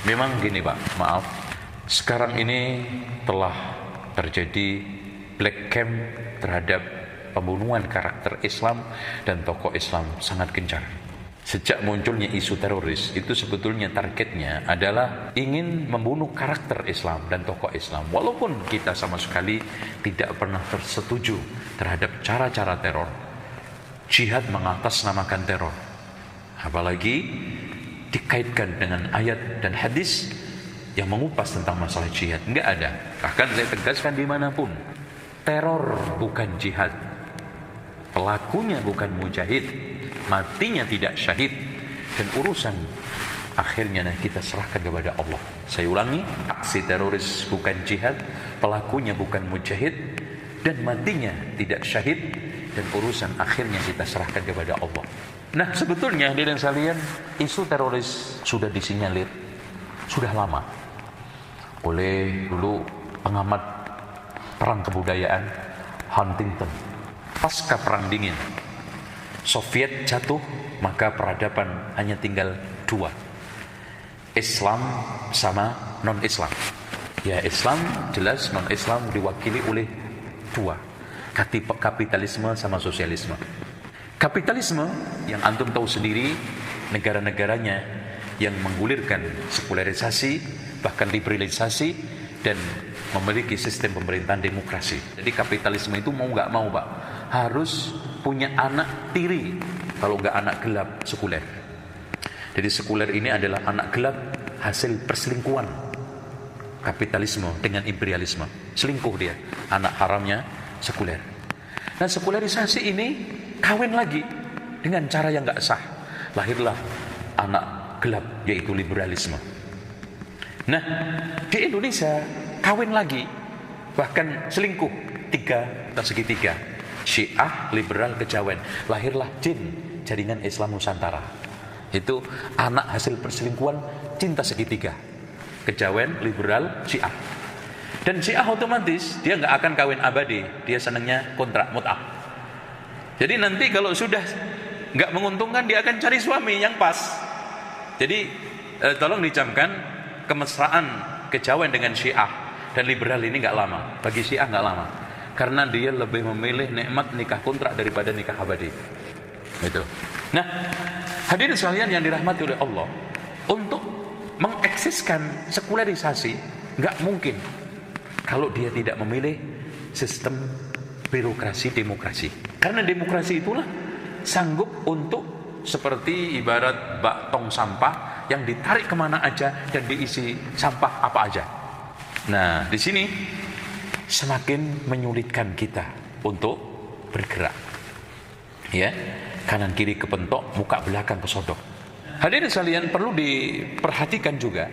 Memang gini Pak, maaf, sekarang ini telah terjadi black camp terhadap pembunuhan karakter Islam dan tokoh Islam sangat gencar. Sejak munculnya isu teroris, itu sebetulnya targetnya adalah ingin membunuh karakter Islam dan tokoh Islam. Walaupun kita sama sekali tidak pernah tersetuju terhadap cara-cara teror, jihad mengatasnamakan teror. Apalagi dikaitkan dengan ayat dan hadis yang mengupas tentang masalah jihad. Enggak ada. Bahkan saya tegaskan dimanapun, teror bukan jihad, pelakunya bukan mujahid, matinya tidak syahid, dan urusan akhirnya kita serahkan kepada Allah. Saya ulangi, aksi teroris bukan jihad, pelakunya bukan mujahid, dan matinya tidak syahid, dan urusan akhirnya kita serahkan kepada Allah. Nah, sebetulnya hadirin sekalian, isu teroris sudah disinyalir sudah lama oleh dulu pengamat perang kebudayaan Huntington. Pasca perang dingin, Soviet jatuh, maka peradaban hanya tinggal dua, Islam sama non-Islam. Ya, Islam jelas, non-Islam diwakili oleh dua, kapitalisme sama sosialisme. Kapitalisme yang antum tahu sendiri, negara-negaranya yang menggulirkan sekularisasi, bahkan liberalisasi, dan memiliki sistem pemerintahan demokrasi. Jadi kapitalisme itu mau nggak mau Pak, harus punya anak tiri, kalau nggak anak gelap, sekuler. Jadi sekuler ini adalah anak gelap hasil perselingkuhan kapitalisme dengan imperialisme. Selingkuh dia, anak haramnya sekuler. Nah, sekularisasi ini kawin lagi dengan cara yang nggak sah, lahirlah anak gelap, yaitu liberalisme. Nah, di Indonesia kawin lagi, bahkan selingkuh, tiga atau segitiga, Syiah, liberal, kejawen, lahirlah JIN, Jaringan Islam Nusantara. Itu anak hasil perselingkuhan cinta segitiga, kejawen, liberal, Syiah. Dan Syiah otomatis dia nggak akan kawin abadi, dia senangnya kontrak mut'ah. Jadi nanti kalau sudah nggak menguntungkan, dia akan cari suami yang pas. Jadi tolong dicamkan, kemesraan kejawen dengan Syiah dan liberal ini nggak lama. Bagi Syiah nggak lama, karena dia lebih memilih nikmat nikah kontrak daripada nikah abadi. Itu. Nah, hadirin sekalian yang dirahmati oleh Allah, untuk mengeksiskan sekularisasi nggak mungkin kalau dia tidak memilih sistem birokrasi demokrasi. Karena demokrasi itulah sanggup untuk seperti ibarat bak tong sampah yang ditarik kemana aja dan diisi sampah apa aja. Nah, di sini semakin menyulitkan kita untuk bergerak. Ya, kanan kiri kepentok, muka belakang kesodok. Hadirin sekalian, perlu diperhatikan juga,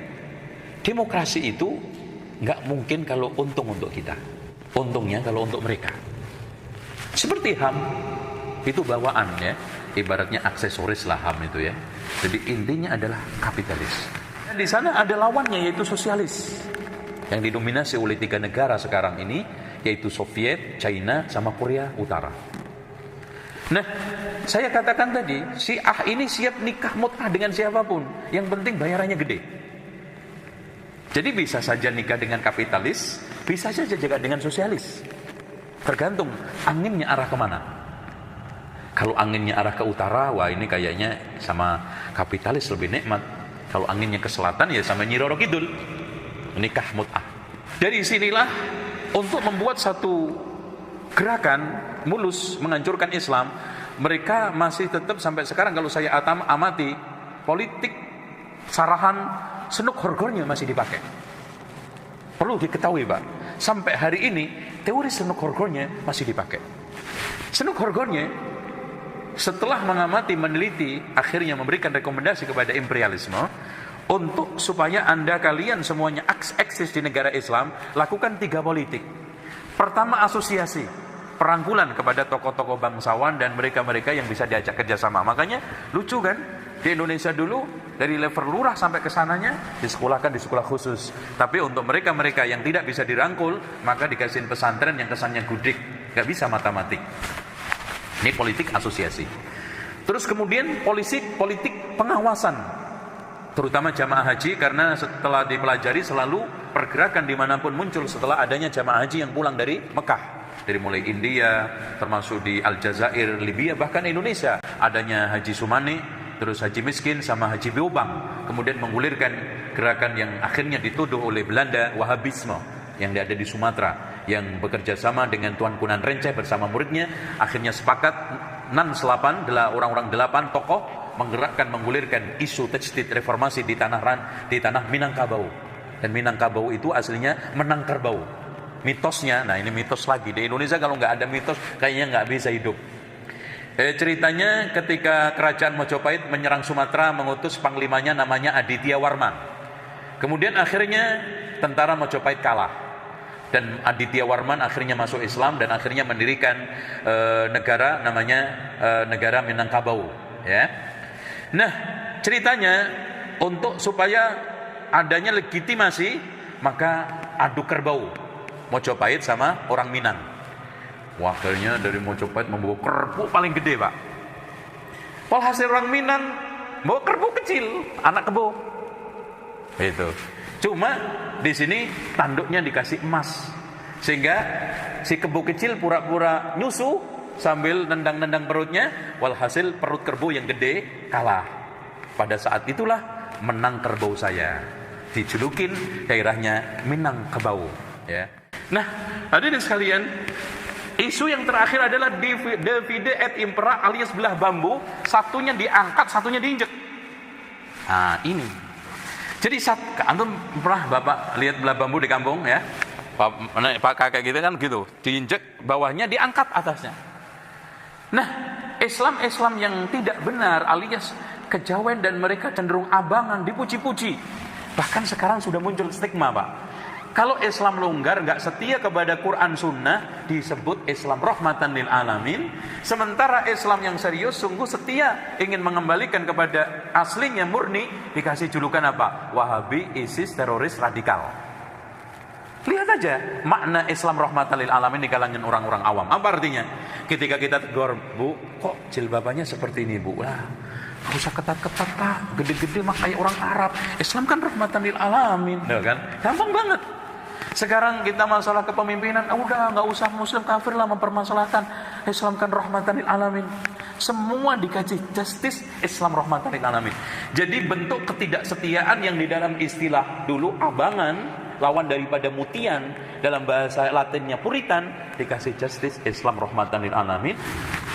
demokrasi itu nggak mungkin kalau untung untuk kita, untungnya kalau untuk mereka. Seperti HAM itu bawaan ya, ibaratnya aksesoris lah HAM itu ya. Jadi intinya adalah kapitalis. Dan di sana ada lawannya, yaitu sosialis, yang didominasi oleh tiga negara sekarang ini, yaitu Soviet, China, sama Korea Utara. Nah, saya katakan tadi, Syiah ini siap nikah mut'ah dengan siapapun, yang penting bayarannya gede. Jadi bisa saja nikah dengan kapitalis, bisa saja juga dengan sosialis. Tergantung anginnya arah kemana. Kalau anginnya arah ke utara, wah ini kayaknya sama kapitalis lebih nikmat. Kalau anginnya ke selatan, ya sama Nyi Roro Kidul, nikah mut'ah. Dari sinilah untuk membuat satu gerakan mulus menghancurkan Islam, mereka masih tetap sampai sekarang kalau saya amati, politik sarahan senuk horgornya masih dipakai. Perlu diketahui Pak, sampai hari ini teori senuk horgornya masih dipakai. Senuk horgornya setelah mengamati, meneliti, akhirnya memberikan rekomendasi kepada imperialisme untuk supaya kalian semuanya eksis di negara Islam, lakukan 3 politik. Pertama, asosiasi, perangkulan kepada tokoh-tokoh bangsawan dan mereka-mereka yang bisa diajak kerjasama. Makanya lucu kan, di Indonesia dulu dari level lurah sampai ke sananya disekolahkan di sekolah khusus. Tapi untuk mereka-mereka yang tidak bisa dirangkul, maka dikasihin pesantren yang kesannya gudik, gak bisa matematik. Ini politik asosiasi. Terus kemudian politik pengawasan. terutama jamaah haji, karena setelah dipelajari selalu pergerakan dimanapun muncul setelah adanya jamaah haji yang pulang dari Mekah, dari mulai India, termasuk di Aljazair, Libya, bahkan Indonesia adanya Haji Sumane, terus Haji Miskin sama Haji Beobang, kemudian menggulirkan gerakan yang akhirnya dituduh oleh Belanda, Wahabisme, yang ada di Sumatera, yang bekerja sama dengan Tuan Kunan Renceh bersama muridnya, akhirnya sepakat orang-orang 8 tokoh menggerakkan, menggulirkan isu tajdid reformasi di tanah Minangkabau. Dan Minangkabau itu aslinya menang kerbau. Mitosnya, nah ini mitos lagi, di Indonesia kalau nggak ada mitos kayaknya nggak bisa hidup. Ceritanya ketika kerajaan Mojopahit menyerang Sumatera, mengutus panglimanya namanya Aditya Warman. Kemudian akhirnya tentara Mojopahit kalah, dan Aditya Warman akhirnya masuk Islam dan akhirnya mendirikan negara namanya negara Minangkabau, ya. Nah, ceritanya untuk supaya adanya legitimasi, maka adu kerbau Mojopahit sama orang Minang. Wakilnya dari Mojopahit membawa kerbau paling gede, Pak. Walhasil orang Minang bawa kerbau kecil, anak kebo. Itu. Cuma di sini tanduknya dikasih emas, sehingga si kebo kecil pura-pura nyusu sambil nendang-nendang perutnya, walhasil perut kerbau yang gede kalah. Pada saat itulah menang kerbau saya, dijulukin daerahnya Minangkabau, ya. Nah, hadirin sekalian, isu yang terakhir adalah divide et impera alias belah bambu, satunya diangkat, satunya diinjek. Nah, ini. Jadi antum pernah Bapak lihat belah bambu di kampung, ya? Pak kakek gitu kan gitu, diinjek bawahnya, diangkat atasnya. Nah, Islam yang tidak benar alias kejawen dan mereka cenderung abangan, dipuji-puji. Bahkan sekarang sudah muncul stigma, Pak. Kalau Islam longgar, nggak setia kepada Quran Sunnah, disebut Islam rahmatan lil alamin. Sementara Islam yang serius, sungguh setia, ingin mengembalikan kepada aslinya murni, dikasih julukan apa? Wahabi, ISIS, teroris, radikal. Lihat aja makna Islam rahmatan lil alamin di kalangan orang-orang awam. Apa artinya? Ketika kita tegur, Bu, kok jilbabannya seperti ini, Bu? Lah, nggak usah ketat-ketat, Pak. Gede-gede mah kayak orang Arab. Islam kan rahmatan lil alamin, kan? Gampang banget. Sekarang kita masalah kepemimpinan, udah nggak usah muslim kafir lah mempermasalahkan. Islam kan rahmatan lil alamin. Semua dikaji justice Islam rahmatan lil alamin. Jadi bentuk ketidaksetiaan yang di dalam istilah dulu abangan, lawan daripada mutian, dalam bahasa Latinnya Puritan, dikasih justice Islam rahmatan lil alamin.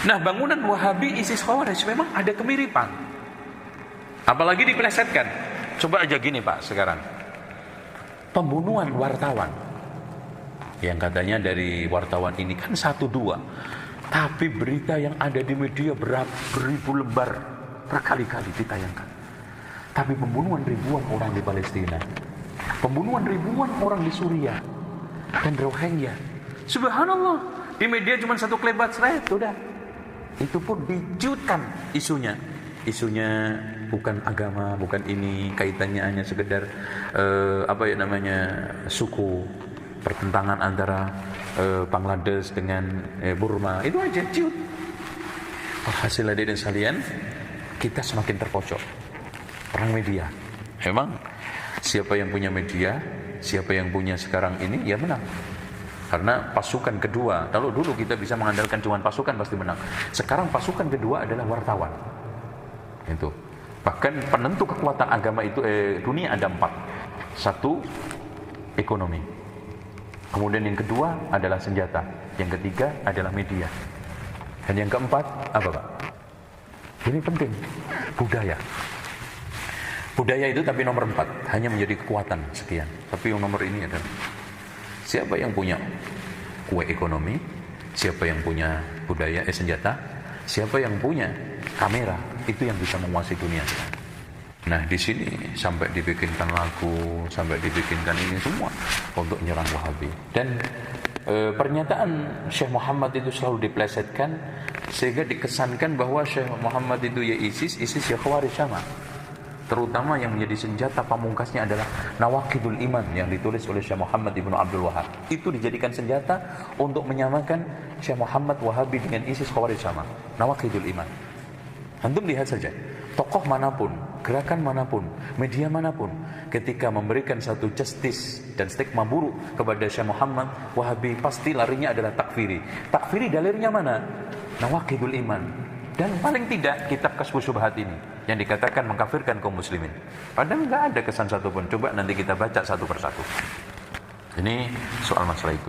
Nah, bangunan Wahabi, ISIS, Khawarij memang ada kemiripan. Apalagi dipelesetkan. Coba aja gini, Pak, sekarang. Pembunuhan wartawan. Yang katanya dari wartawan ini kan 1-2. Tapi berita yang ada di media beribu lembar berkali-kali ditayangkan. Tapi pembunuhan ribuan orang di Palestina, pembunuhan ribuan orang di Suriah dan Rohingya, subhanallah, di media cuma satu klebat seret, udah. Itu pun dijutkan isunya bukan agama, bukan ini, kaitannya hanya sekedar suku, pertentangan antara Bangladesh dengan Burma, itu aja ciut. Hasil hadirin sekalian, kita semakin terpojok. Perang media. Memang siapa yang punya media, siapa yang punya sekarang ini, ya menang. Karena pasukan kedua, kalau dulu kita bisa mengandalkan cuma pasukan pasti menang. Sekarang pasukan kedua adalah wartawan. Itu. Bahkan penentu kekuatan agama itu dunia ada 4. 1, ekonomi. Kemudian yang kedua adalah senjata. Yang ketiga adalah media. Dan yang keempat apa, Pak? Ini penting, budaya. Budaya itu tapi nomor 4, hanya menjadi kekuatan sekian. Tapi yang nomor ini adalah siapa yang punya kue ekonomi, siapa yang punya budaya senjata, siapa yang punya kamera, itu yang bisa menguasai dunia. Nah, di sini sampai dibikinkan lagu, sampai dibikinkan ini semua untuk menyerang Wahabi. Dan pernyataan Syekh Muhammad itu selalu diplesetkan sehingga dikesankan bahwa Syekh Muhammad itu ya ISIS ya Khawarij sama. Terutama yang menjadi senjata pamungkasnya adalah Nawaqidul Iman yang ditulis oleh Syekh Muhammad Ibnu Abdul Wahab. Itu dijadikan senjata untuk menyamakan Syekh Muhammad Wahabi dengan ISIS Khawarij sama. Nawaqidul Iman. Antum lihat saja, tokoh manapun gerakan manapun, media manapun, ketika memberikan satu justice dan stigma buruk kepada Syekh Muhammad Wahabi, pasti larinya adalah takfiri. Takfiri dalilnya mana? Nawaqidul iman. Dan paling tidak kitab Kasyfus Syubhat ini yang dikatakan mengkafirkan kaum muslimin. Padahal nggak ada kesan satupun. Coba nanti kita baca satu persatu. Ini soal masalah itu.